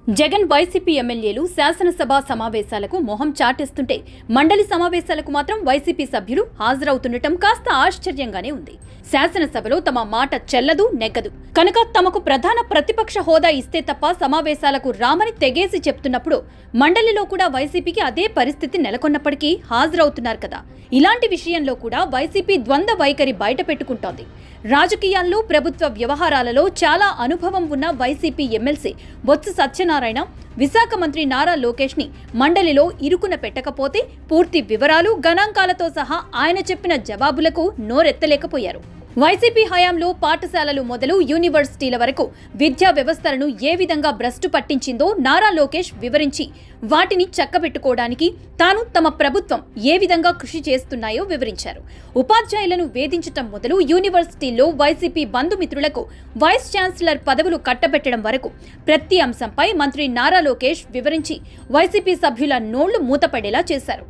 Jagan YCP ఎమ్మెల్యేలు శాసనసభ సమావేశాలకు మొహం చాటేస్తుంటే మండలి సమావేశాలకు మాత్రం వైసీపీ సభ్యులు హాజరవుతుండటం కాస్త ఆశ్చర్యంగానే ఉంది. శాసనసభలో తమ మాట చెల్లదు నెగ్గదు కనుక తమకు ప్రధాన ప్రతిపక్ష హోదా ఇస్తే తప్ప సమావేశాలకు రామని తెగేసి చెప్తున్నప్పుడు మండలిలో కూడా వైసీపీకి అదే పరిస్థితి నెలకొన్నప్పటికీ హాజరవుతున్నారు కదా. ఇలాంటి విషయంలో కూడా వైసీపీ ద్వంద్వ వైఖరి బయట పెట్టుకుంటోంది. రాజకీయాల్లో ప్రభుత్వ వ్యవహారాలలో చాలా అనుభవం ఉన్న వైసీపీ ఎమ్మెల్సీ బొత్స సత్యనారాయణ విశాఖ మంత్రి నారా లోకేష్ ని మండలిలో ఇరుకున పెట్టకపోతే పూర్తి వివరాలు గణాంకాలతో సహా ఆయన చెప్పిన జవాబులకు నోరెత్తలేకపోయారు. వైసీపీ హయాంలో పాఠశాలలు మొదలు యూనివర్సిటీల వరకు విద్యా వ్యవస్థలను ఏ విధంగా భ్రష్టు పట్టించిందో నారా లోకేష్ వివరించి వాటిని చక్కబెట్టుకోవడానికి తాను తమ ప్రభుత్వం ఏ విధంగా కృషి చేస్తున్నాయో వివరించారు. ఉపాధ్యాయులను వేధించటం మొదలు యూనివర్సిటీల్లో వైసీపీ బంధుమిత్రులకు వైస్ ఛాన్సలర్ పదవులు కట్టబెట్టడం వరకు ప్రతి అంశంపై మంత్రి నారా లోకేష్ వివరించి వైసీపీ సభ్యుల నోళ్లు మూతపడేలా చేశారు.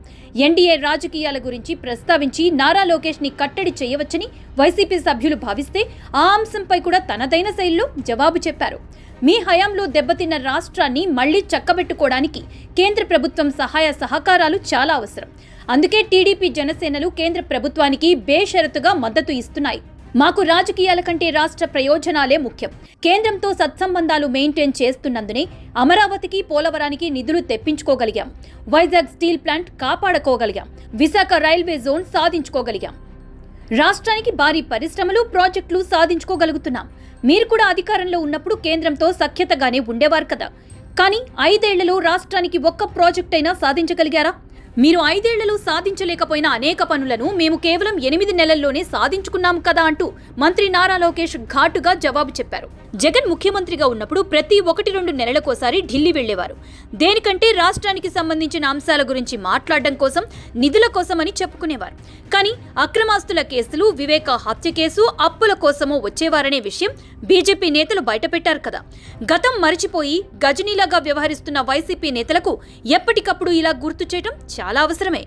ఎన్డీఏ రాజకీయాల గురించి ప్రస్తావించి నారా లోకేష్ ని కట్టడి చేయవచ్చని వైసీపీ సభ్యులు భావిస్తే ఆ అంశంపై కూడా తనదైన శైలిలో జవాబు చెప్పారు. మీ హయాంలో దెబ్బతిన్న రాష్ట్రాన్ని మళ్లీ చక్కబెట్టుకోవడానికి కేంద్ర ప్రభుత్వం సహాయ సహకారాలు చాలా అవసరం. అందుకే టీడీపీ జనసేనలు కేంద్ర ప్రభుత్వానికి బేషరతుగా మద్దతు ఇస్తున్నాయి. మాకు రాజకీయాల కంటే రాష్ట్ర ప్రయోజనాలే ముఖ్యం. కేంద్రంతో సత్సంబంధాలు మెయింటైన్ చేస్తున్నందునే అమరావతికి పోలవరానికి నిధులు తెప్పించుకోగలిగాం. వైజాగ్ స్టీల్ ప్లాంట్ కాపాడుకోగలిగాం. విశాఖ రైల్వే జోన్ సాధించుకోగలిగాం. రాష్ట్రానికి భారీ పరిశ్రమలు ప్రాజెక్టులు సాధించుకోగలుగుతున్నాం. మీరు కూడా అధికారంలో ఉన్నప్పుడు కేంద్రంతో సఖ్యతగానే ఉండేవారు కదా. కానీ 5 ఏళ్లలో రాష్ట్రానికి ఒక్క ప్రాజెక్ట్ అయినా సాధించగలిగారా? మీరు 5 ఏళ్లలో సాధించలేకపోయిన అనేక పనులను మేము కేవలం 8 నెలల్లోనే సాధించుకున్నాం కదా అంటూ మంత్రి నారా లోకేష్ ఘాటుగా జవాబు చెప్పారు. జగన్ ముఖ్యమంత్రిగా ఉన్నప్పుడు ప్రతి 1-2 నెలలకోసారి ఢిల్లీ వెళ్లేవారు. దేనికంటే రాష్ట్రానికి సంబంధించిన అంశాల గురించి మాట్లాడడం కోసం, నిధుల కోసమని చెప్పుకునేవారు. కానీ అక్రమాస్తుల కేసులు, వివేక హత్య కేసు, అప్పుల కోసమో వచ్చేవారనే విషయం బీజేపీ నేతలు బయటపెట్టారు కదా. గతం మరిచిపోయి గజనీలాగా వ్యవహరిస్తున్న వైసీపీ నేతలకు ఎప్పటికప్పుడు ఇలా గుర్తు చేయడం చాలా అవసరమే.